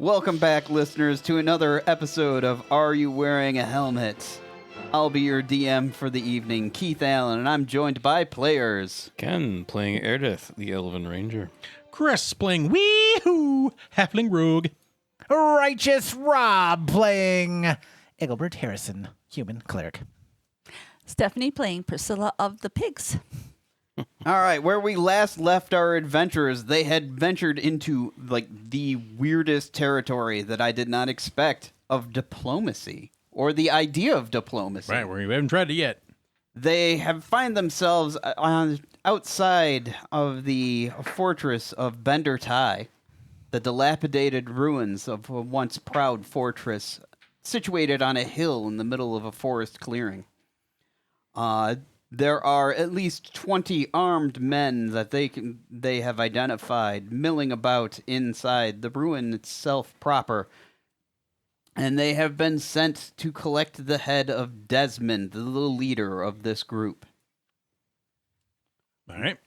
Welcome back, listeners, to another episode of Are You Wearing a Helmet? I'll be your DM for the evening, Keith Allen, and I'm joined by players. Ken playing Erdith, the Elven Ranger. Chris playing Wee-hoo, Halfling Rogue. Righteous Rob playing Engelbert Harrison, human cleric. Stephanie playing Priscilla of the Pigs. All right, where we last left our adventurers, they had ventured into the weirdest territory that I did not expect of diplomacy, or the idea of diplomacy. Right, we haven't tried it yet. They have find themselves outside of the fortress of Bender Tai, the dilapidated ruins of a once proud fortress situated on a hill in the middle of a forest clearing. There are at least 20 armed men that they have identified milling about inside the ruin itself proper. And they have been sent to collect the head of Desmond, the leader of this group. All right.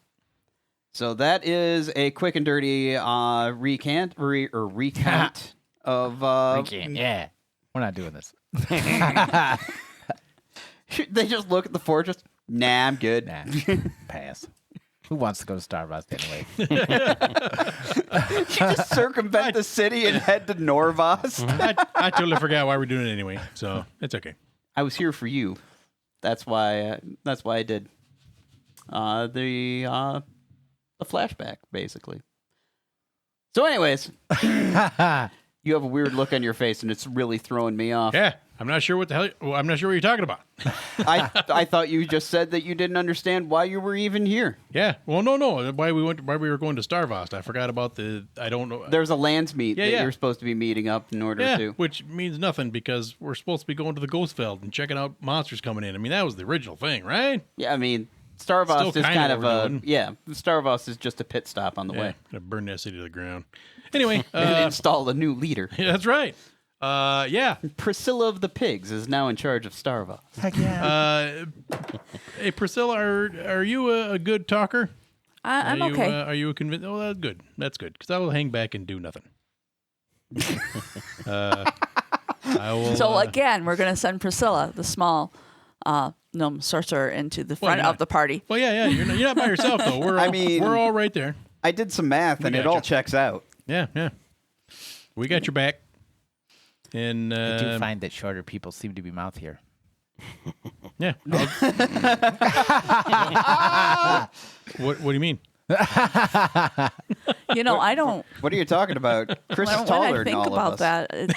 So that is a quick and dirty recount of... Recant, yeah. We're not doing this. They just look at the fortress. Nah, I'm good. Nah, pass. Who wants to go to Starbucks anyway? You just circumvent the city and head to Norvos. I totally forgot why we're doing it anyway, so it's okay. I was here for you. That's why I did the flashback, basically. So, anyways, you have a weird look on your face, and it's really throwing me off. Yeah, I'm not sure what the hell. Well, I'm not sure what you're talking about. I thought you just said that you didn't understand why you were even here. Yeah. Well, no. Why we were going to Starvost? I forgot about the. I don't know. There's a lands meet that Yeah. you're supposed to be meeting up in order to. Which means nothing because we're supposed to be going to the Ghostfeld and checking out monsters coming in. I mean, that was the original thing, right? Yeah, I mean, Starvost Still is kinda kind of what we're a doing. Starvost is just a pit stop on the Yeah. way. Gonna burn that city to the ground. Anyway, And install a new leader. yeah, that's right. Yeah. Priscilla of the Pigs is now in charge of Starvost. Heck yeah. Hey, Priscilla, are you a good talker? I'm Are you, okay. Are you a convinced? Oh, that's good. That's good. Because I will hang back and do nothing. I will. So again, we're going to send Priscilla, the small gnome sorcerer, into the front yeah. of the party. Well, yeah. You're not by yourself though. We're all right there. I did some math, and it gotcha. all checks out. Yeah. We got your back. And I do find that shorter people seem to be mouthier. yeah. What do you mean? You know, I don't. What are you talking about? Chris is When taller I than think all about of us. that,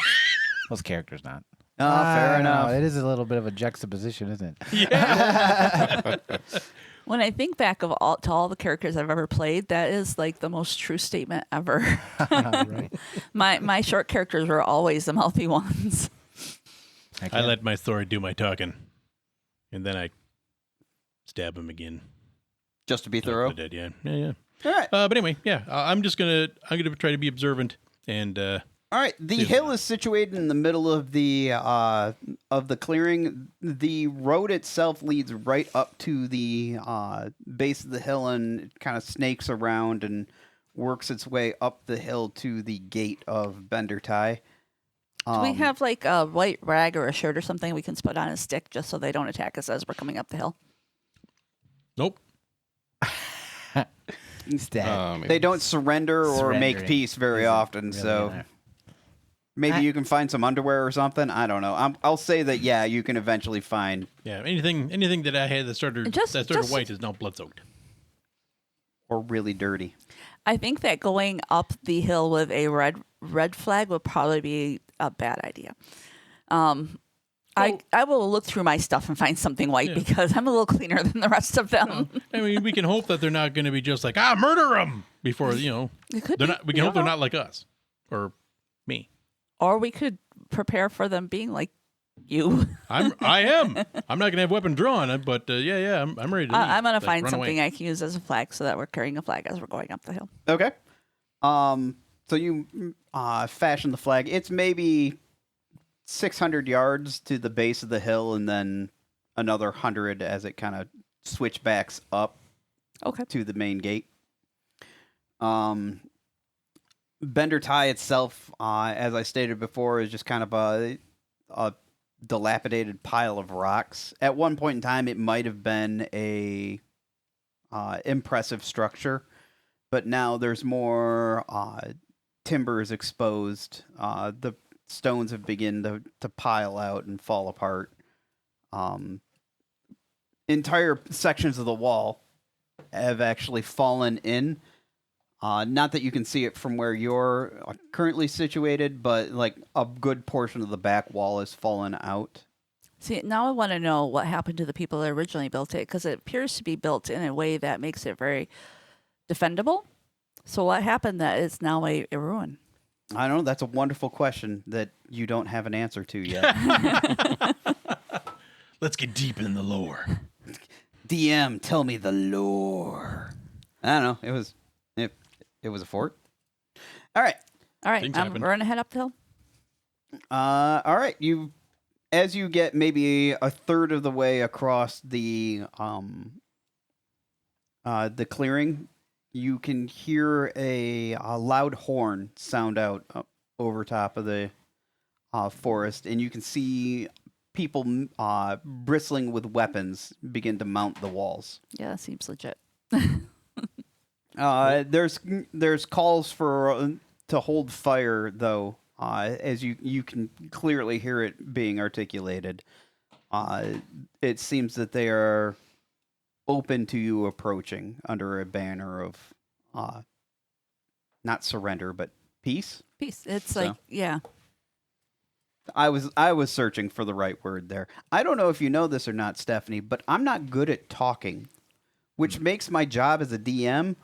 Most characters not. Oh, fair enough. It is a little bit of a juxtaposition, isn't it? when I think back to all the characters I've ever played, that is like the most true statement ever. Right. My short characters were always the mouthy ones. Heck I yeah. let my story do my talking, and then I stab him again. Just to be thorough. I did, yeah. Yeah. All right. But anyway, yeah. I'm gonna try to be observant and. All right. The hill is situated in the middle of the clearing. The road itself leads right up to the base of the hill and kind of snakes around and works its way up the hill to the gate of Bender Tai. Do we have like a white rag or a shirt or something we can put on a stick just so they don't attack us as we're coming up the hill? Nope. Instead. They don't surrender or make Surrendering peace very isn't often, really so in there. maybe you can find some underwear or something. I don't know. I'll say that, yeah, you can eventually find. Yeah. Anything that I had that started white is now blood soaked. Or really dirty. I think that going up the hill with a red flag would probably be a bad idea. I will look through my stuff and find something white because I'm a little cleaner than the rest of them. I mean, we can hope that they're not going to be just like murder them before It could they're be. not. We can hope they're not like us or me. Or we could prepare for them being like you. I am. I'm not going to have weapon drawn, but I'm ready to. I'm going to find run something away. I can use as a flag so that we're carrying a flag as we're going up the hill. Okay. So you fashion the flag. It's maybe 600 yards to the base of the hill, and then another 100 as it kind of switchbacks up Okay. to the main gate. Bender Tie itself, as I stated before, is just kind of a dilapidated pile of rocks. At one point in time, it might have been a impressive structure, but now there's more timbers exposed. The stones have begun to pile out and fall apart. Entire sections of the wall have actually fallen in. Not that you can see it from where you're currently situated, but like a good portion of the back wall has fallen out. See, now I want to know what happened to the people that originally built it, because it appears to be built in a way that makes it very defendable. So what happened that is now a ruin? I don't know. That's a wonderful question that you don't have an answer to yet. Let's get deep in the lore. DM, tell me the lore. I don't know. It was a fort. All right. All right, Things we're happen. going to head up the hill. All right. As you get maybe a third of the way across the clearing, you can hear a loud horn sound out over top of the forest, and you can see people bristling with weapons begin to mount the walls. Yeah, that seems legit. There's calls for to hold fire, though, as you can clearly hear it being articulated. It seems that they are open to you approaching under a banner of not surrender, but peace. Peace. It's So. like, yeah. I was searching for the right word there. I don't know if you know this or not, Stephanie, but I'm not good at talking, which makes my job as a DM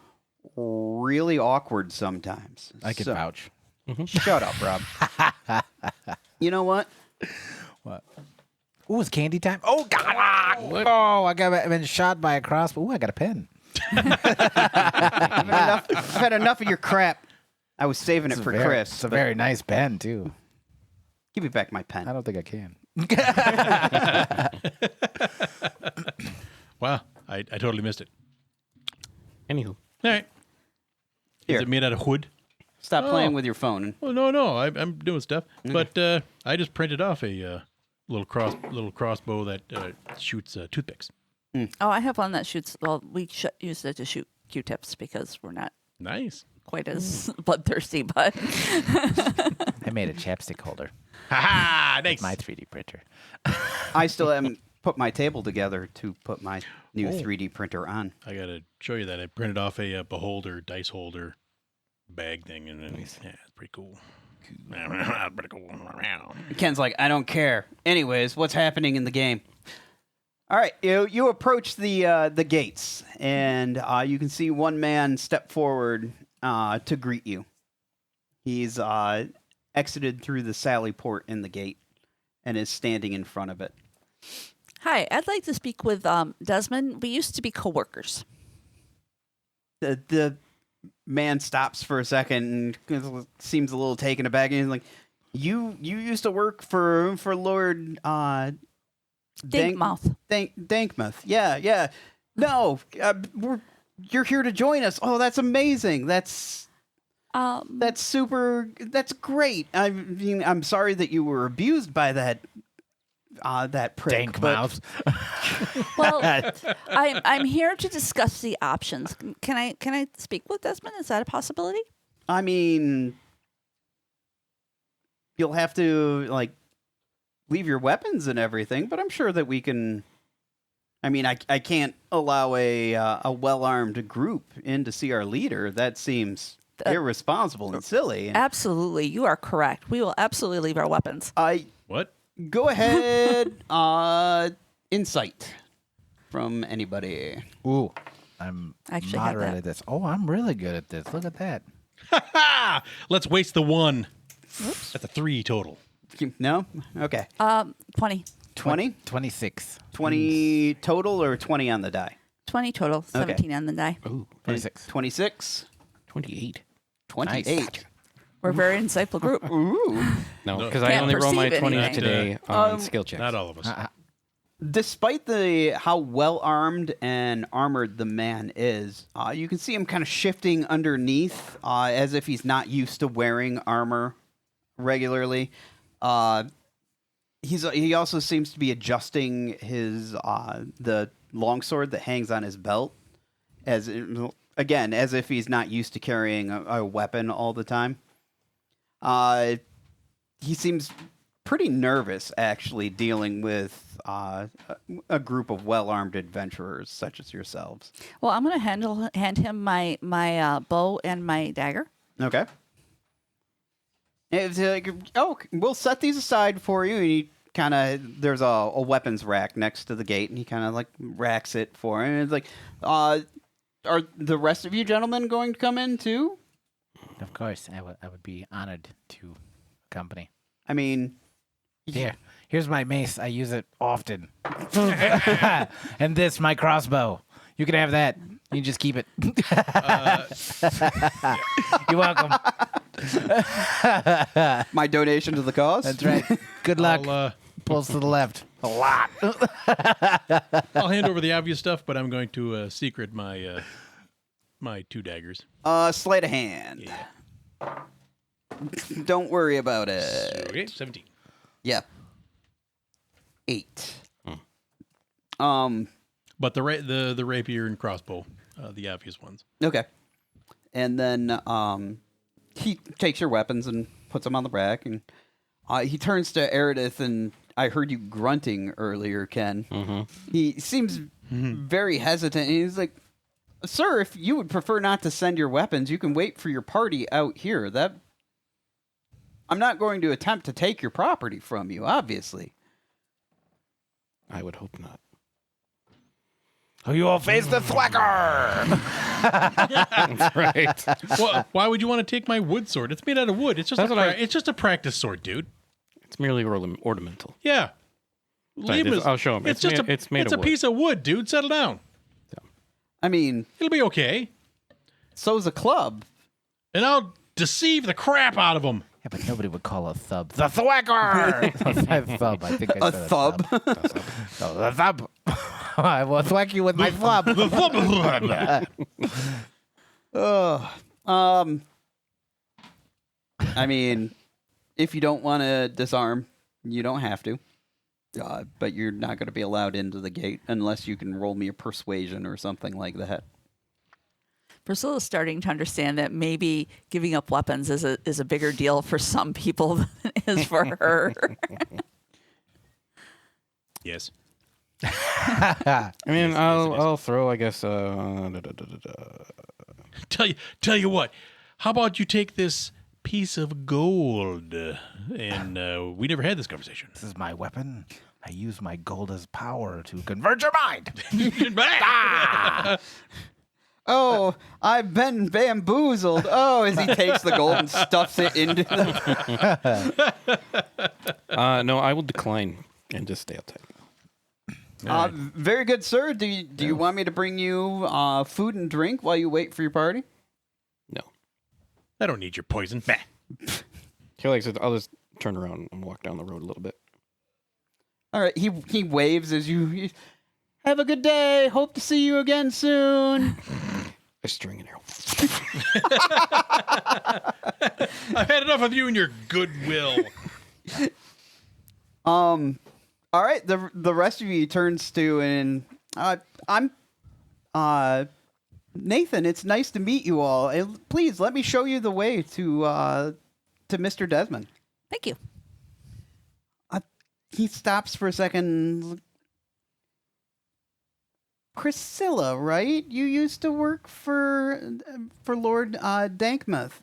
really awkward sometimes. I can So- vouch. Shut up, Rob. You know what? What? Ooh, it's candy time. Oh God! Oh, I've been shot by a crossbow. Ooh, I got a pen. I've had enough of your crap. I was saving it for Chris. It's a but very nice pen too. give me back my I pen. don't think I can. Wow, I totally missed it. Anywho, All right. Here. Is it made out of wood? Stop Oh. playing with your phone. Well, no, I'm doing stuff. But I just printed off a little crossbow that shoots toothpicks. Oh, I have one that shoots. Well, we use it to shoot Q-tips because we're not Nice. quite as bloodthirsty, but I made a chapstick holder. Ha ha! Nice. My 3D printer. I still haven't put my table together to put my new Oh. 3D printer on. I gotta show you that. I printed off a beholder, dice holder, bag thing, and then yeah, it's pretty cool. Pretty cool. Ken's like, I don't care. Anyways, what's happening in the game? All right, you approach the gates, and you can see one man step forward to greet you. He's exited through the sally port in the gate and is standing in front of it. hi, I'd like to speak with Desmond. We used to be coworkers. The man stops for a second and seems a little taken aback, and he's like, "You used to work for Lord Dinkmouth. Dankmouth. Yeah. No, you're here to join us. Oh, that's amazing. That's super. That's great. I mean, I'm sorry that you were abused by that prick. Dank but- mouth. Well, I'm here to discuss the options. Can I speak with Desmond? Is that a possibility? I mean, you'll have to leave your weapons and everything, but I'm sure that we can. I mean, I can't allow a well-armed group in to see our leader. That seems irresponsible and silly. Absolutely, you are correct. We will absolutely leave our weapons. What? Go ahead. Insight from anybody. Ooh, I'm Actually had moderate that. at this. Oh, I'm really good at this. Look at that. Ha! Let's waste the one. That's a 3 total. No? Okay. 20. 20? 26. 20 total or 20 on the die? 20 total. 17 on the die. ooh, 26. 26? 28. 28. We're a very insightful group. Ooh. No, No. because I Can't only roll my perceive 20s anything. today on skill checks. Not all of us. Despite how well armed and armored the man is, you can see him kind of shifting underneath, as if he's not used to wearing armor regularly. He also seems to be adjusting his the longsword that hangs on his belt, as if he's not used to carrying a weapon all the time. He seems pretty nervous, actually, dealing with a group of well-armed adventurers such as yourselves. Well, I'm going to hand him my bow and my dagger. Okay. It's like, oh, we'll set these aside for you. And he kind of, there's a weapons rack next to the gate, and he kind of like racks it for him. And it's like, are the rest of you gentlemen going to come in too? Of course, I would be honored to accompany. I mean, Here's my mace. I use it often. And this, my crossbow. You can have that. You can just keep it. You're welcome. my donation to the cause. That's right. Good luck. Pulls to the left. A lot. I'll hand over the obvious stuff, but I'm going to secret my my 2 daggers. Sleight of hand. Yeah. Don't worry about it. Okay, 17. Yeah. 8. But the rapier and crossbow, the obvious ones. Okay. And then he takes your weapons and puts them on the rack, and he turns to Eridith, and I heard you grunting earlier, Ken. Mm-hmm. He seems very hesitant, and he's like, "Sir, if you would prefer not to send your weapons, you can wait for your party out here. I'm not going to attempt to take your property from you, obviously." I would hope not. You will face the thwacker. Right. Well, why would you want to take my wood sword? It's made out of wood. It's just it's just a practice sword, dude. It's merely ornamental. Yeah. Right, I'll show him. It's made a of wood. piece of wood, dude. Settle down. I mean, It'll be okay. so's a club. And I'll deceive the crap out of them. Yeah, but nobody would call a thub the thwacker. A thub. I think I A said thub. No, the thub. I will thwack you with my thub. I mean, if you don't want to disarm, you don't have to. But you're not going to be allowed into the gate unless you can roll me a persuasion or something like that. Priscilla's starting to understand that maybe giving up weapons is a bigger deal for some people than it is for her. Yes. I mean, I'll throw, I guess. Tell you what. How about you take this piece of gold? And we never had this conversation. This is my weapon. I use my gold as power to convert your mind. Oh, I've been bamboozled. Oh, as he takes the gold and stuffs it into the... No, I will decline and just stay outside. Very good, sir. Do you want me to bring you food and drink while you wait for your party? No. I don't need your poison. Bah. Okay, like I said, I'll just turn around and walk down the road a little bit. All right. He waves as you... Have a good day. Hope to see you again soon. A string and arrow. I've had enough of you and your goodwill. All right. The rest of you turns to, and I'm Nathan. It's nice to meet you all. Please let me show you the way to Mr. Desmond. Thank you. He stops for a second. Priscilla, right? You used to work for Lord Dankmuth.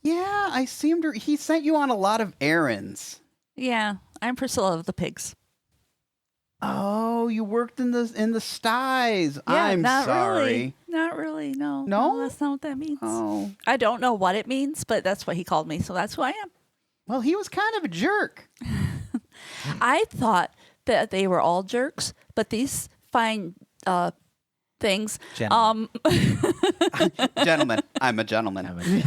Yeah, I seem to. He sent you on a lot of errands. Yeah, I'm Priscilla of the Pigs. Oh, you worked in the sties. Yeah, I'm not sorry. really. Not really. No. No? That's not what that means. Oh, I don't know what it means, but that's what he called me, so that's who I am. well, he was kind of a jerk. I thought that they were all jerks, but these fine things. Gentlemen. Gentlemen, I'm a gentleman.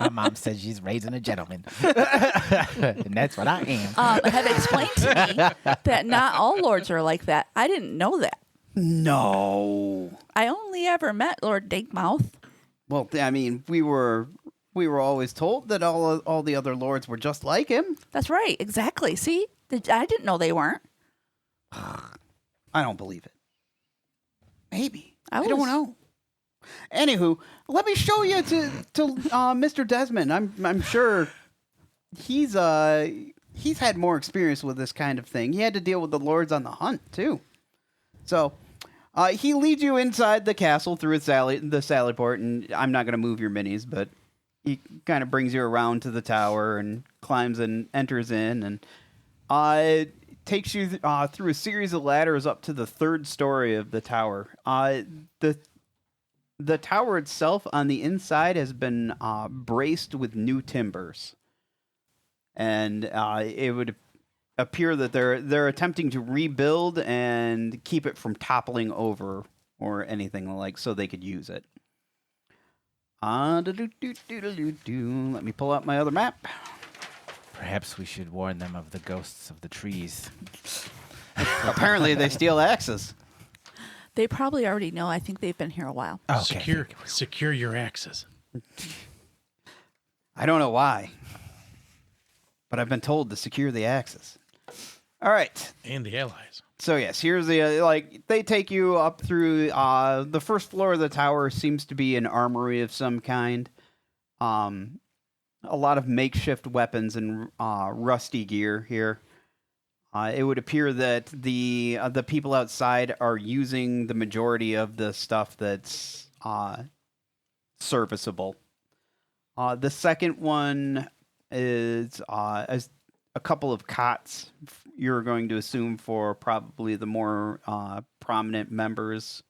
My mom says she's raising a gentleman. And that's what I am. Have explained to me that not all lords are like that. I didn't know that. No. I only ever met Lord Dankmouth. Well, I mean, we were always told that all the other lords were just like him. That's right. Exactly. See, I didn't know they weren't. I don't believe it. Maybe. I don't was- know. Anywho, let me show you to Mr. Desmond. I'm sure he's had more experience with this kind of thing. He had to deal with the lords on the hunt too. So he leads you inside the castle through the sally port, and I'm not going to move your minis, but he kind of brings you around to the tower and climbs and enters in, and takes you through a series of ladders up to the third story of the tower. The tower itself on the inside has been braced with new timbers, and it would appear that they're attempting to rebuild and keep it from toppling over or anything like, so they could use it. Let me pull out my other map. Perhaps we should warn them of the ghosts of the trees. Apparently, they steal axes. They probably already know. I think they've been here a while. Okay. Secure your axes. I don't know why, but I've been told to secure the axes. All right. And the allies. So yes, here's the they take you up through the first floor of the tower. Seems to be an armory of some kind. A lot of makeshift weapons and rusty gear here. It would appear that the people outside are using the majority of the stuff that's serviceable. The second one is a couple of cots. You're going to assume for probably the more prominent members.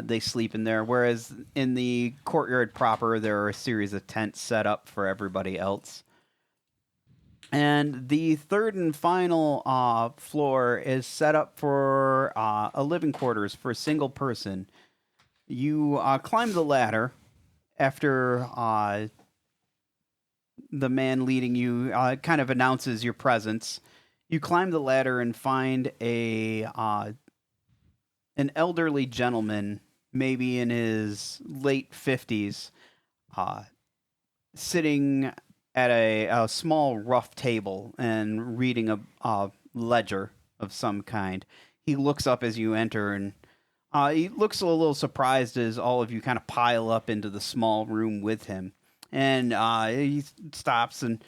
They sleep in there, whereas in the courtyard proper, there are a series of tents set up for everybody else. And the third and final floor is set up for a living quarters for a single person. You climb the ladder after the man leading you kind of announces your presence. You climb the ladder and find an elderly gentleman, maybe in his late 50s, sitting at a small rough table and reading a ledger of some kind. He looks up as you enter, and he looks a little surprised as all of you kind of pile up into the small room with him. And he stops and,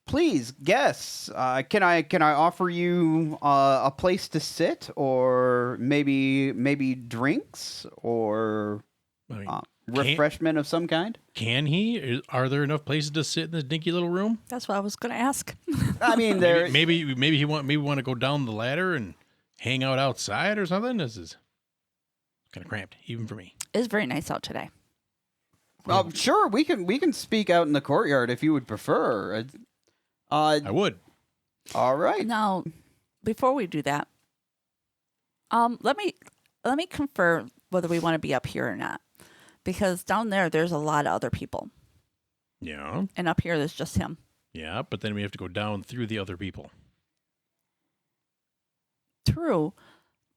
please, guests, can I offer you a place to sit, or maybe drinks, or I mean, refreshment of some kind? Can he? Are there enough places to sit in this dinky little room? That's what I was going to ask. I mean, there. Maybe he want to go down the ladder and hang out outside or something. This is kind of cramped, even for me. It's very nice out today. Sure, we can speak out in the courtyard if you would prefer. I would. All right. Now, before we do that, let me confirm whether we want to be up here or not, because down there's a lot of other people, Yeah. and up here there's just him. Yeah, but then we have to go down through the other people. True.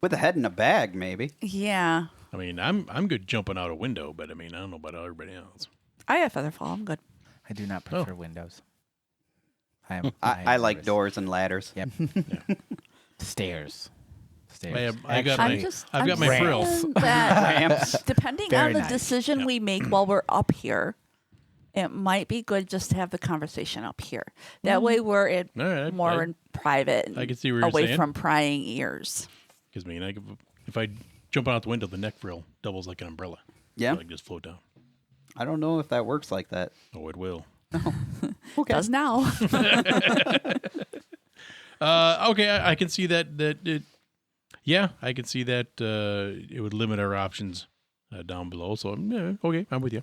With a head in a bag, maybe. Yeah. I mean, I'm good jumping out a window, but I mean, I don't know about everybody else. I have Featherfall. I'm good. I do not prefer windows. I like doors and ladders. Yep. Stairs. I've got my I'm my frills. saying that Ramps. depending Very on the nice. decision we make while we're up here, it might be good just to have the conversation up here. That way we're in All right, more in private and I can see where you're away saying. from prying ears. Because I mean, if I jump out the window, the neck frill doubles like an umbrella. Yeah. So I can just float down. I don't know if that works like that. Oh, it will. Okay. Does now. Okay, I can see that. Yeah, I can see that it would limit our options down below. So yeah, okay, I'm with you.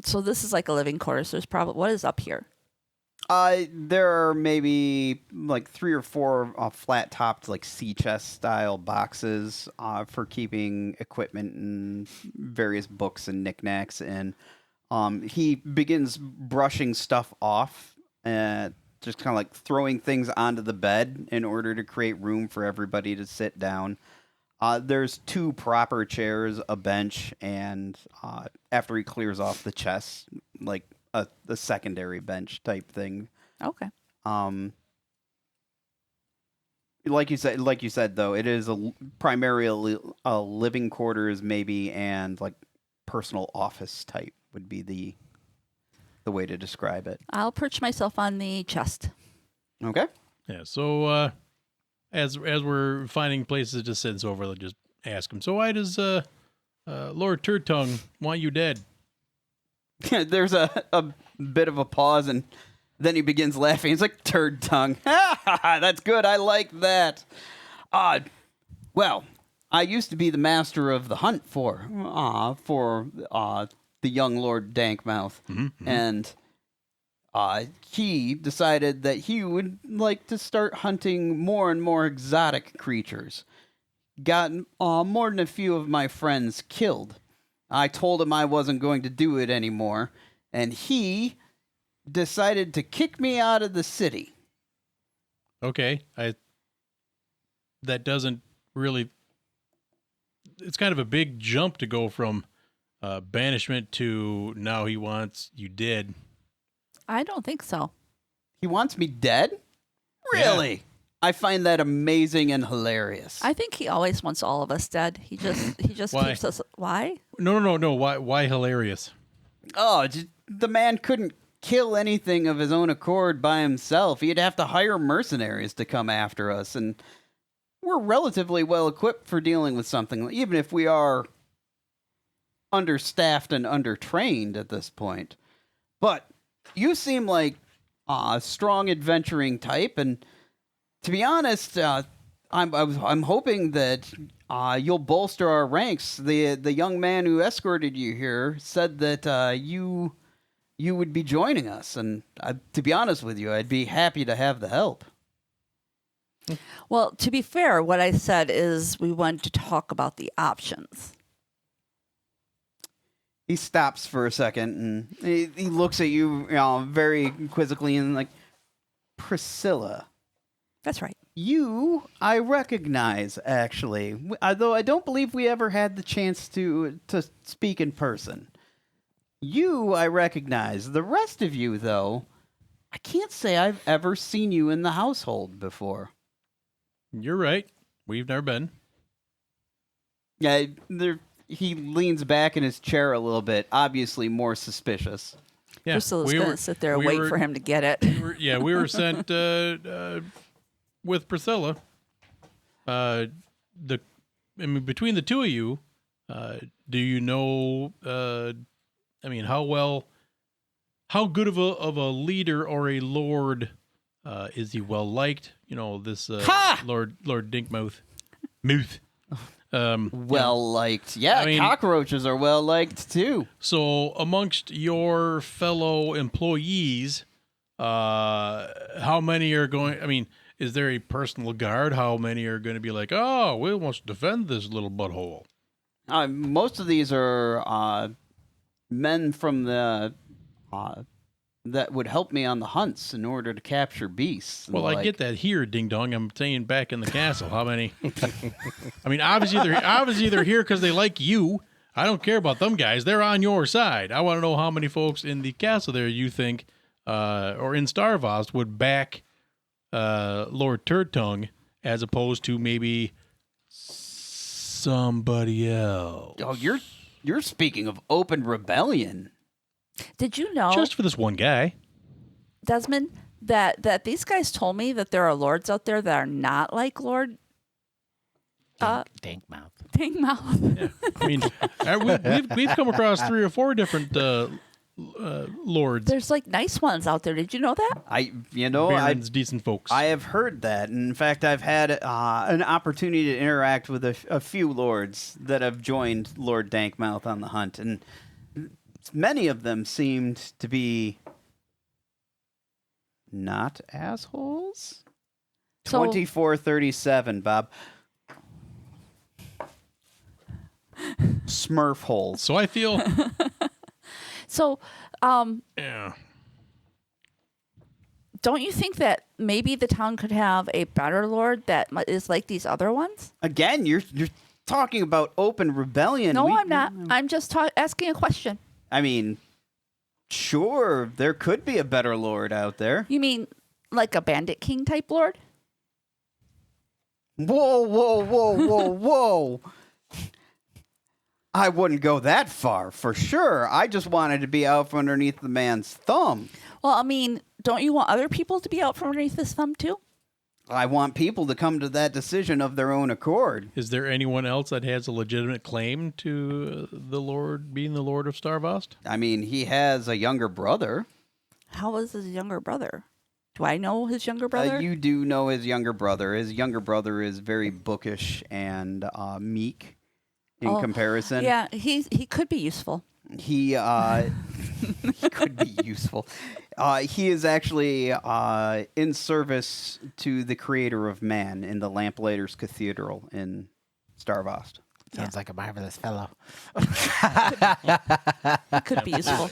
So this is like a living quarters. There's probably what is up here? There are maybe like 3 or 4 flat-topped, like sea chest style boxes for keeping equipment and various books and knickknacks. And he begins brushing stuff off, just kind of like throwing things onto the bed in order to create room for everybody to sit down. There's 2 proper chairs, a bench, and after he clears off the chest, like a secondary bench type thing. Okay. Like you said though, it is primarily a living quarters maybe, and like personal office type would be the way to describe it. I'll perch myself on the chest. Okay. Yeah. So as we're finding places to sit, so let's just ask him. So why does Lord Turtongue want you dead? There's a bit of a pause, and then he begins laughing. He's like, "Turd tongue. That's good. I like that. Well, I used to be the master of the hunt for the young Lord Dankmouth, and he decided that he would like to start hunting more and more exotic creatures. Got more than a few of my friends killed. I told him I wasn't going to do it anymore, and he decided to kick me out of the city." Okay. That doesn't really. It's kind of a big jump to go from banishment to now he wants you dead. I don't think so. He wants me dead? Really? I find that amazing and hilarious. I think he always wants all of us dead. He just Why? keeps us. Why? No. Why hilarious? The man couldn't kill anything of his own accord by himself. He'd have to hire mercenaries to come after us, and we're relatively well equipped for dealing with something, even if we are understaffed and undertrained at this point. But you seem like a strong adventuring type, and to be honest, I'm hoping that you'll bolster our ranks. The young man who escorted you here said that you would be joining us, and to be honest with you, I'd be happy to have the help. Well, to be fair, what I said is we wanted to talk about the options. He stops for a second, and he looks at you, very quizzically, and like, "Priscilla, That's right. you I recognize, actually, although I don't believe we ever had the chance to speak in person. You I recognize. The rest of you, though, I can't say I've ever seen you in the household before." You're right. We've never been. Yeah, he leans back in his chair a little bit, obviously more suspicious. Yeah, Priscilla's going to sit there and wait for him to get it. We were sent with Priscilla. Between the two of you, do you know? How good of a leader or a lord is he? Well liked, this Lord Dinkmouth. Well liked. Yeah, cockroaches are well liked too. So amongst your fellow employees, how many are going? Is there a personal guard? How many are going to be like, "Oh, we want to defend this little butthole"? Most of these are men from the that would help me on the hunts in order to capture beasts. Well, I get that here, Ding Dong. I'm saying back in the castle. How many? Obviously they're here because they like you. I don't care about them guys. They're on your side. I want to know how many folks in the castle there you think, or in Starvost, would back Lord Turtongue as opposed to maybe somebody else. Oh, you're speaking of open rebellion. Did you know, Just for this one guy. Desmond, that these guys told me that there are lords out there that are not like Lord Dankmouth. Dankmouth? We've come across 3 or 4 different lords. There's like nice ones out there. Did you know that? Barons, decent folks. I have heard that. In fact, I've had an opportunity to interact with a few lords that have joined Lord Dankmouth on the hunt, and many of them seemed to be not assholes. So- 2437, Bob. Smurf holes. So I feel, So, yeah. don't you think that maybe the town could have a better lord that is like these other ones? Again, you're talking about open rebellion. No, I'm not. I'm just asking a question. I mean, sure, there could be a better lord out there. You mean like a bandit king type lord? Whoa, whoa, whoa, whoa, whoa. I wouldn't go that far, for sure. I just wanted to be out from underneath the man's thumb. Well, I mean, don't you want other people to be out from underneath his thumb too? I want people to come to that decision of their own accord. Is there anyone else that has a legitimate claim to the Lord being the Lord of Starvost? I mean, he has a younger brother. How is his younger brother? Do I know his younger brother? You do know his younger brother. His younger brother is very bookish and meek in comparison. Yeah, he could be useful. He he could be useful. He is actually in service to the creator of man in the Lamplighters Cathedral in Starvost. Sounds like a marvelous fellow. He could be useful.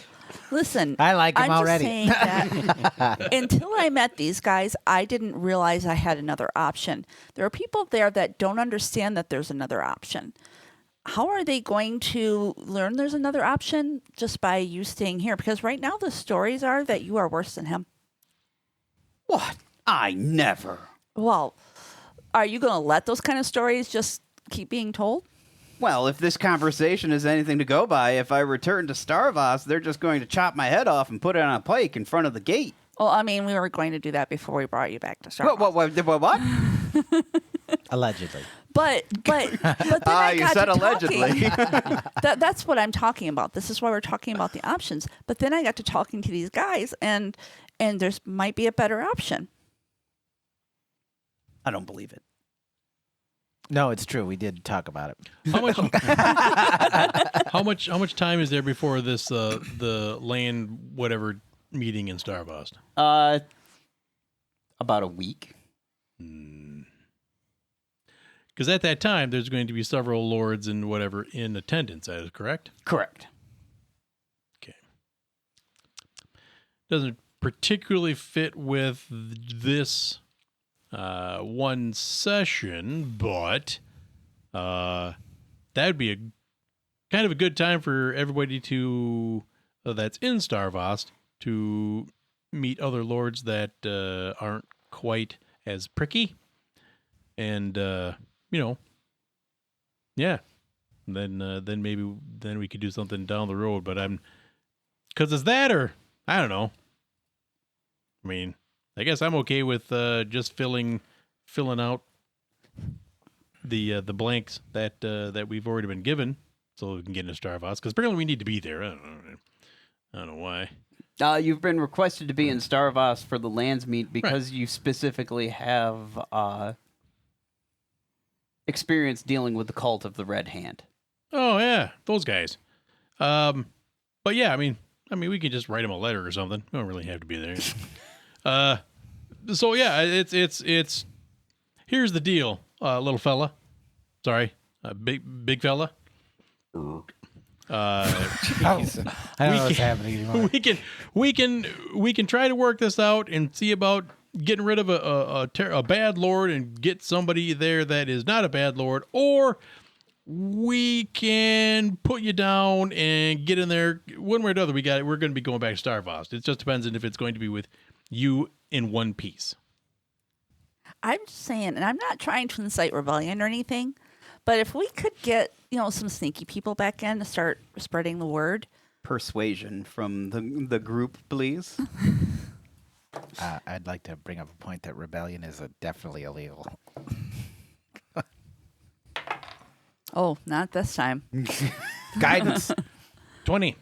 Listen, I like him I'm already. just saying that until I met these guys, I didn't realize I had another option. There are people there that don't understand that there's another option. How are they going to learn there's another option just by you staying here? Because right now the stories are that you are worse than him. What? I never. Well, are you going to let those kind of stories just keep being told? Well, if this conversation is anything to go by, if I return to Starvost, they're just going to chop my head off and put it on a pike in front of the gate. Well, I mean, we were going to do that before we brought you back to Star Wars. What? Allegedly. But then I You got said to allegedly. talking. That's what I'm talking about. This is why we're talking about the options. But then I got to talking to these guys, and there's might be a better option. I don't believe it. No, it's true. We did talk about it. How much time is there before this the land whatever meeting in Starvost? About a week. Because at that time there's going to be several lords and whatever in attendance. That is correct. Correct. Okay. Doesn't particularly fit with this one session, but that would be a kind of a good time for everybody to that's in Starvost to meet other lords that aren't quite as pricky, and yeah, then maybe we could do something down the road. But because it's that, or I don't know. I mean, I guess I'm okay with just filling out the blanks that we've already been given, so we can get into Starvost. Because apparently we need to be there. I don't know why. You've been requested to be in Starvost for the lands meet because you specifically have experience dealing with the cult of the Red Hand. Oh yeah, those guys. But yeah, I mean, we could just write them a letter or something. We don't really have to be there. So yeah, it's. Here's the deal, little fella. Sorry, big fella. I don't know what's happening anymore. We can try to work this out and see about getting rid of a bad lord and get somebody there that is not a bad lord, or we can put you down and get in there one way or another. We're going to be going back to Starvost. It just depends on if it's going to be with you in one piece. I'm just saying, and I'm not trying to incite rebellion or anything, but if we could get some sneaky people back in to start spreading the word. Persuasion from the group, please. I'd like to bring up a point that rebellion is definitely illegal. Oh, not this time. Guidance. 20.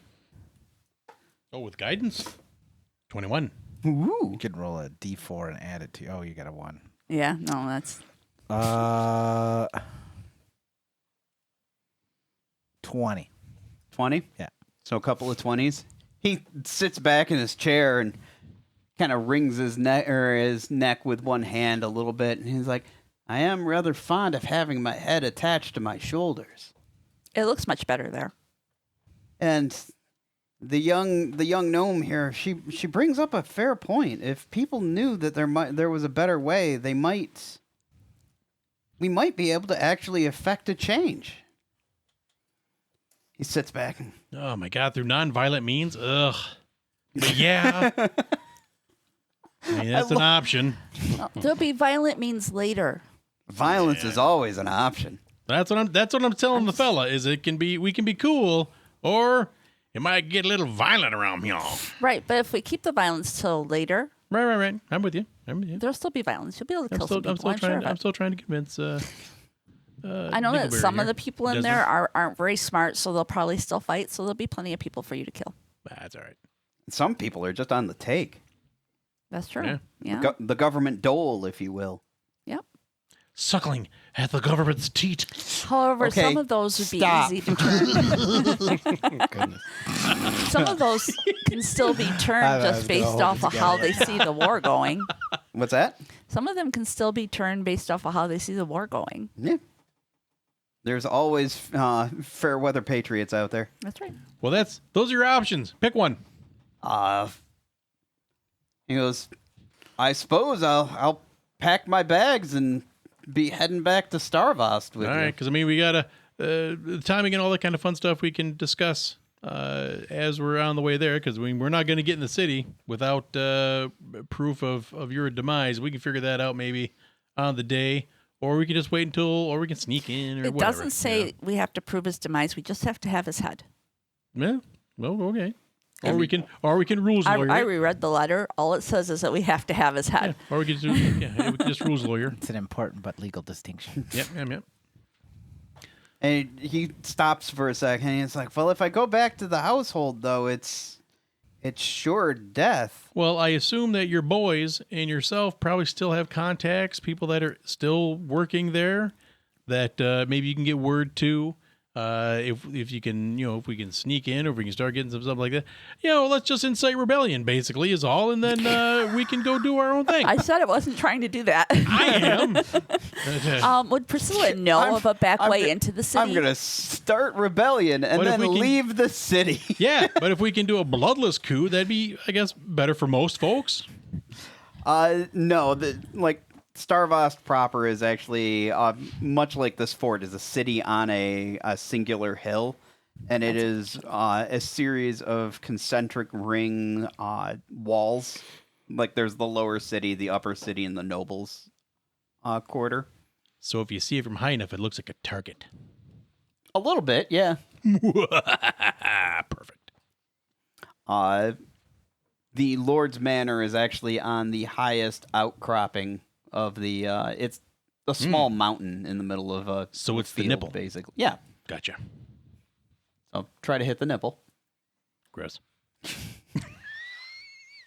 Oh, with guidance? 21. Ooh. You can roll a d4 and add it to. Oh, you got a 1. Yeah, no, that's 20. 20? Yeah. So a couple of 20s. He sits back in his chair and kind of wrings his neck with one hand a little bit, and he's like, "I am rather fond of having my head attached to my shoulders." It looks much better there. And the young gnome here, she brings up a fair point. If people knew that there was a better way, we might be able to actually effect a change. He sits back and Oh my God, through non-violent means? Ugh. But yeah. I mean, that's an option. There'll be violent means later. violence is always an option. That's what I'm telling the fella is we can be cool, or it might get a little violent around y'all. Right, but if we keep the violence till later, Right. I'm with you. there'll still be violence. You'll be able to kill some people. I'm still trying to convince. I know that Nickelberry some here. of the people in Desmond. there aren't very smart, so they'll probably still fight. So there'll be plenty of people for you to kill. That's all right. Some people are just on the take. That's true. Yeah. Yeah. The government dole, if you will. Yep. Suckling at the government's teat. However, Okay, some of those would be stop. easy to turn. Goodness. Some of those can still be turned just based off of how they see the war going. What's that? Some of them can still be turned based off of how they see the war going. Yeah. There's always fair weather patriots out there. That's right. Well, those are your options. Pick one. He goes, I suppose I'll pack my bags and be heading back to Starvost with All you. right, because I mean, we got the timing and all that kind of fun stuff we can discuss as we're on the way there. Because we're not going to get in the city without proof of your demise. We can figure that out maybe on the day, or we can just wait or we can sneak in, or It whatever. doesn't say we have to prove his demise. We just have to have his head. Yeah. Well, okay. Or we can rules lawyer. I it. reread the letter. All it says is that we have to have his head. Yeah, or we can we can just rules lawyer. It's an important but legal distinction. Yep. And he stops for a second and he's like, well, if I go back to the household, though, it's sure death. Well, I assume that your boys and yourself probably still have contacts, people that are still working there, that maybe you can get word to. If you can, if we can sneak in, or if we can start getting some stuff like that, let's just incite rebellion, basically, is all, and then we can go do our own thing. I said I wasn't trying to do that. I am. Would Priscilla know of a back way into the city? I'm going to start rebellion and What if then we can- leave the city. Yeah, but if we can do a bloodless coup, that'd be, I guess, better for most folks. No, Starvost proper is actually much like this fort, is a city on a singular hill, and it is a series of concentric ring walls. Like there's the lower city, the upper city, and the nobles quarter. So if you see it from high enough, it looks like a target. A little bit, yeah. Perfect. The Lord's Manor is actually on the highest outcropping of the. It's a small mountain in the middle of a. So a it's the field, nipple. basically. Yeah. Gotcha. So try to hit the nipple. Gross.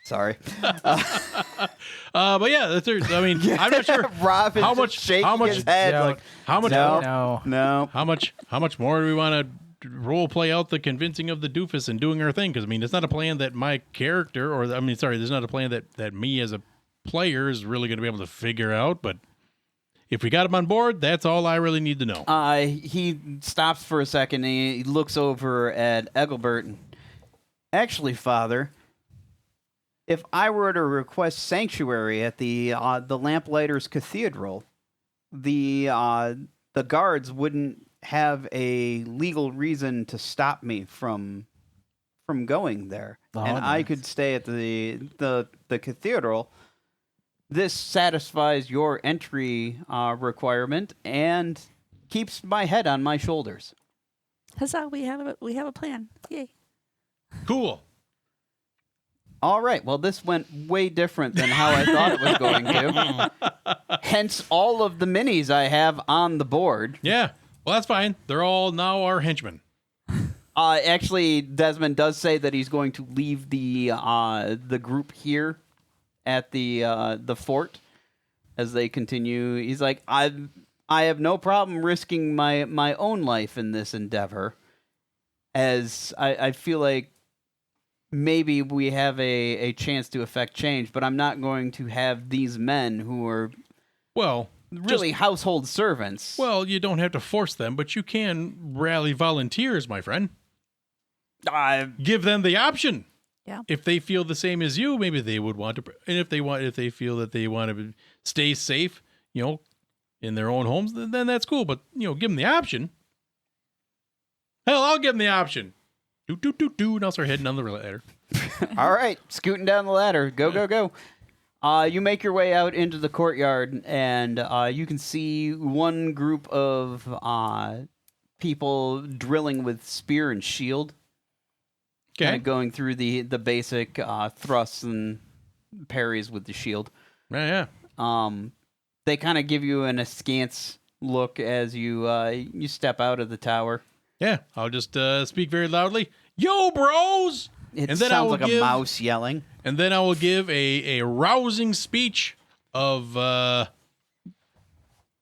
Sorry. But yeah, I mean, I'm not sure Rob is how just much. shaking How much? his head No. like How much? No. No. no. How much more do we want to role play out the convincing of the doofus and doing our thing? Because I mean, it's not a plan that my character, there's not a plan that me as a player is really going to be able to figure out. But if we got him on board, that's all I really need to know. He stops for a second and he looks over at Egilbert. And, actually, Father, if I were to request sanctuary at the Lamplighters Cathedral, the guards wouldn't have a legal reason to stop me from going there, Oh, and I nice. could stay at the cathedral. This satisfies your entry requirement and keeps my head on my shoulders. Huzzah! We have a plan. Yay! Cool. All right. Well, this went way different than how I thought it was going to. Hence, all of the minis I have on the board. Yeah. Well, that's fine. They're all now our henchmen. Actually, Desmond does say that he's going to leave the group here at the fort as they continue. He's like, I have no problem risking my own life in this endeavor, as I feel like maybe we have a chance to affect change, but I'm not going to have these men who are Well, really household servants. well, you don't have to force them, but you can rally volunteers, my friend. Give them the option. Yeah. If they feel the same as you, maybe they would want to. And if they feel that they want to stay safe, in their own homes, then that's cool. But give them the option. Hell, I'll give them the option. Do, and I'll start heading down the ladder. All right, scooting down the ladder. Go. You make your way out into the courtyard, and you can see one group of people drilling with spear and shield. Kind Okay. of going through the basic thrusts and parries with the shield. Yeah. They kind of give you an askance look as you step out of the tower. Yeah. I'll just speak very loudly. Yo, bros! It And then I sounds will like give- a mouse yelling. And then I will give a rousing speech of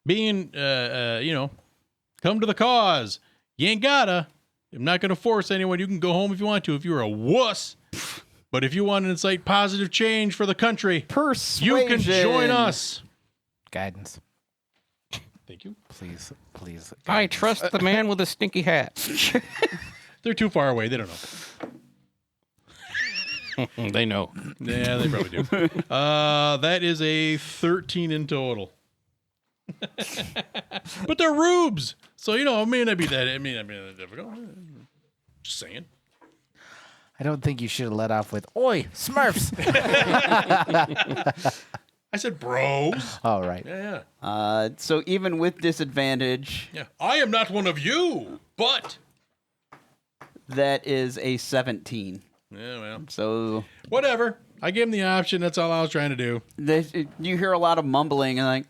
being, come to the cause. You ain't gotta. I'm not going to force anyone. You can go home if you want to, if you're a wuss. But if you want to incite positive change for the country, Persuasion. you can join us. Guidance, Thank you. please. I trust the man with the stinky hat. They're too far away. They don't know. They know. Yeah, they probably do. That is a 13 in total. But they're rubes. So, it may not be that difficult. Just saying. I don't think you should have let off with "Oi, Smurfs." I said bros. All right. Yeah. So even with disadvantage, Yeah. I am not one of you, but. that is a 17. Yeah, well. So Whatever. I gave him the option. That's all I was trying to do. you hear a lot of mumbling and like,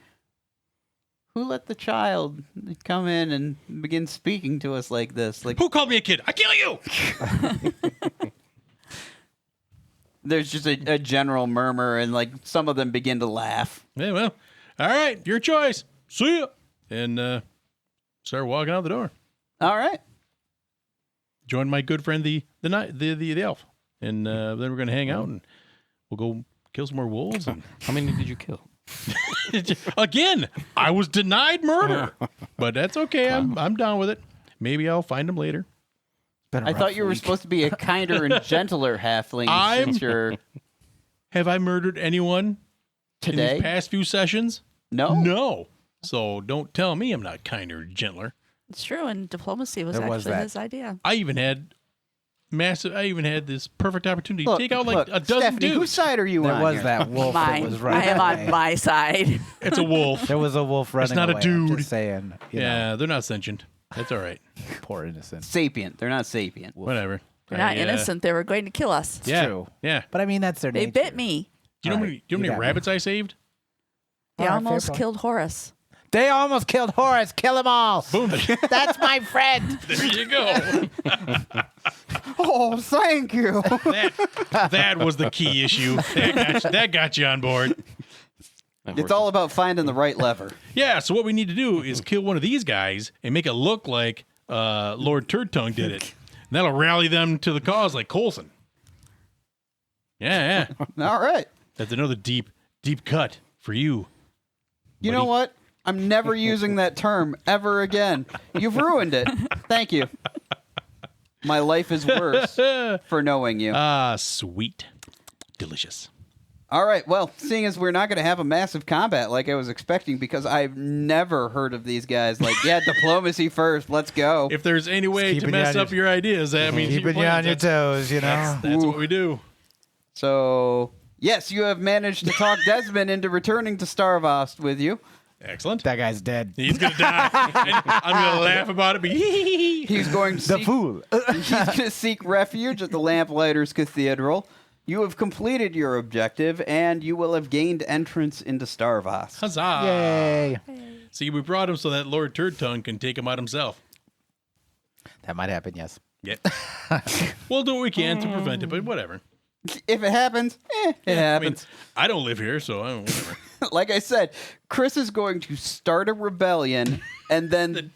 who let the child come in and begin speaking to us like this? Like, Who called me a kid? I kill you. there's just a general murmur, and like some of them begin to laugh. Yeah, well. All right. Your choice. See ya. And start walking out the door. All right. Join my good friend the elf, and then we're gonna hang out and we'll go kill some more wolves. And How many did you kill? again, I was denied murder, but that's okay. I'm down with it. Maybe I'll find him later. Been a I rough thought you were week. supposed to be a kinder and gentler halfling I'm- since you're Have I murdered anyone in today. these past few sessions? No. No. So don't tell me I'm not kinder or gentler. It's true, and diplomacy was There was actually that. his idea. I even had this perfect opportunity to Look, take out like look, a dozen Stephanie, dudes. whose side are you There on was here? that wolf Mine. that was right. I am on my side. It's a wolf. There was a wolf running not a away. I'm dude. just saying. You Yeah, they're not sentient. That's all right. know, poor innocent. Sapient. They're not sapient. Whatever. They're not I, innocent. They were going to kill us. Yeah. true. Yeah. But I mean, that's their They nature. bit me. Do you know how All many, right, do you know you how many got me. rabbits I saved? They All right, fair almost point. killed Horace. They almost killed Horace. Kill them all. Boom. That's my friend. There you go. Oh, thank you. That was the key issue. That got you on board. It's all about finding the right lever. Yeah, so what we need to do is kill one of these guys and make it look like Lord Turd Tongue did it. And that'll rally them to the cause like Coulson. Yeah. All right. That's another deep cut for you. You know what? I'm never using that term ever again. You've ruined it. Thank you. My life is worse for knowing you. Ah, sweet. Delicious. All right. Well, seeing as we're not going to have a massive combat like I was expecting, because I've never heard of these guys. Like, yeah, diplomacy first. Let's go. If there's any way to keeping you mess on up your ideas, I mean, Keeping you on your toes, you know. That's what we do. So, yes, you have managed to talk Desmond into returning to Starvost with you. Excellent. That guy's dead. He's going to die. And I'm going to laugh about it. But He's going to The seek, fool. he's going to seek refuge at the Lamplighters Cathedral. You have completed your objective, and you will have gained entrance into Starvost. Huzzah. Yay. See, we brought him so that Lord Turd Tongue can take him out himself. That might happen, yes. Yep. We'll do what we can to prevent it, but whatever. If it happens, it I mean, happens. I don't live here, so I don't, whatever. Like I said, Chris is going to start a rebellion, and then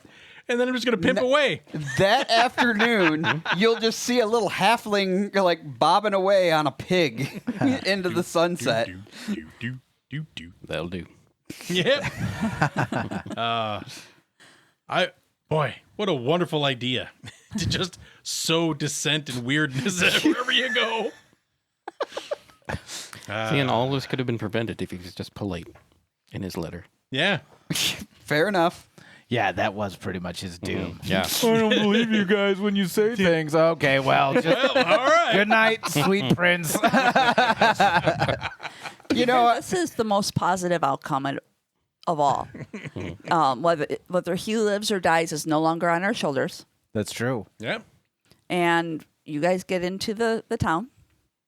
and then I'm just gonna pimp away. That afternoon, you'll just see a little halfling like bobbing away on a pig into the sunset. Do. That'll do. Yep. Boy, what a wonderful idea to just sow dissent and weirdness wherever you go. See, and all this could have been prevented if he was just polite in his letter. Yeah. Fair enough. Yeah, that was pretty much his doom. Yeah. I don't believe you guys when you say things. Okay, well, just Well, all right. good night, sweet prince. You know what? This is the most positive outcome of all. Whether he lives or dies is no longer on our shoulders. That's true. Yeah. And you guys get into the town.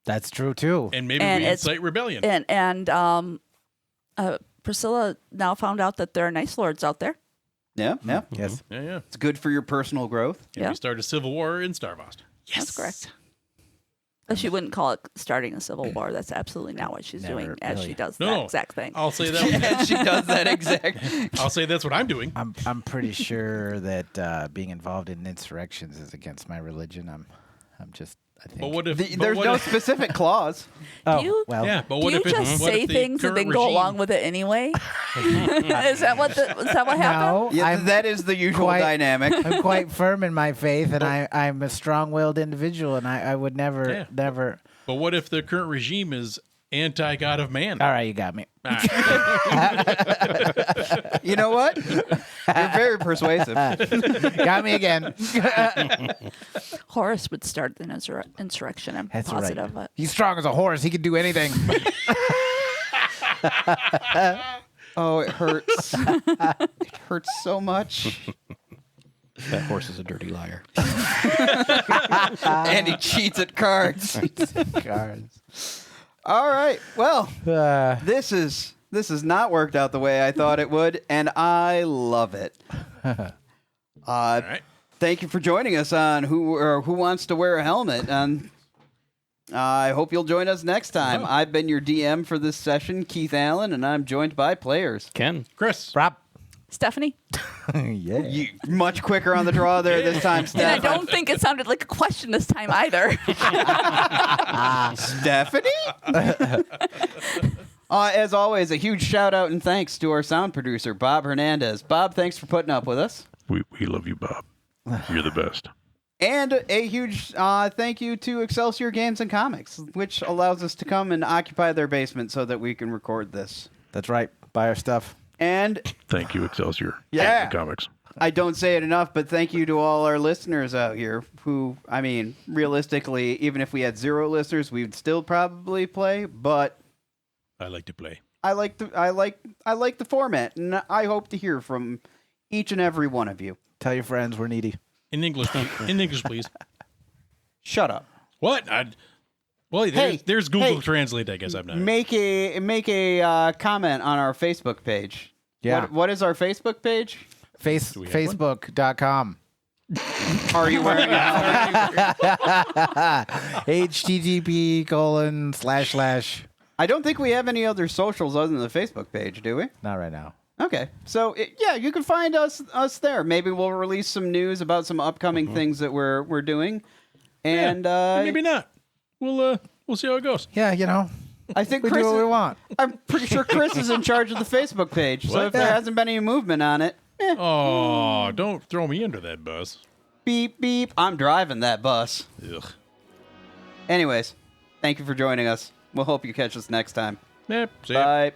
That's true too. And maybe And we it's- incite rebellion. And Priscilla now found out that there are nice lords out there. Yeah, yeah. Yes. Yeah. It's good for your personal growth. And Yeah. we start a civil war in Starvost. Yes. That's correct. But she wouldn't call it starting a civil war. That's absolutely not what she's Never doing as really. she does No, that no. exact thing. I'll say that. And she does that exact. I'll say that's what I'm doing. I'm pretty sure that being involved in insurrections is against my religion. I'm just I think. But what if? but There's what no if- specific clause. Oh, you- well, Yeah, but Do what you if it, just what say if the things and current then go regime- along with it anyway? Is that what happened? no, Yeah, that is the usual quite- dynamic. I'm quite firm in my faith, and I'm a strong-willed individual, and I would never, Yeah. never. But what if the current regime is anti-God of man? All right, you got me. You know what? You're very persuasive. Got me again. Horace would start the insurrection. I'm That's positive. right. He's strong as a horse. He can do anything. Oh, it hurts. It hurts so much. That horse is a dirty liar. And he cheats at cards. Cards. All right. Well, Uh, this has not worked out the way I thought it would, and I love it. All right. Thank you for joining us on Who Wants to Wear a Helmet. I hope you'll join us next time. Oh. I've been your DM for this session, Keith Allen, and I'm joined by players. Ken. Chris. Rob. Stephanie? Yeah. You much quicker on the draw there this time, And I Steph. don't think it sounded like a question this time either. Stephanie? As always, a huge shout out and thanks to our sound producer, Bob Hernandez. Bob, thanks for putting up with us. We love you, Bob. You're the best. And a huge thank you to Excelsior Games and Comics, which allows us to come and occupy their basement so that we can record this. That's right. Buy our stuff. And Thank you, Excelsior. Yeah. And Comics. I don't say it enough, but thank you to all our listeners out here who, I mean, realistically, even if we had 0 listeners, we would still probably play, but I like to play. I like the format, and I hope to hear from each and every one of you. Tell your friends we're needy. In English, in English, please. Shut up. What? Well, Hey, there's Google hey. Translate. I guess I'm not. Make a comment on our Facebook page. Yeah. What is our Facebook page? we have one? Facebook.com. Are you wearing it? http:// I don't think we have any other socials other than the Facebook page, do we? Not right now. Okay, so yeah, you can find us there. Maybe we'll release some news about some upcoming things that we're doing, and Maybe not. We'll see how it goes. Yeah, you know, I think we Chris. do what we want. I'm pretty sure Chris is in charge of the Facebook page. So What? if there hasn't been any movement on it, Oh, don't throw me under that bus. beep beep. I'm driving that bus. Ugh. Anyways, thank you for joining us. We'll hope you catch us next time. See ya. Bye.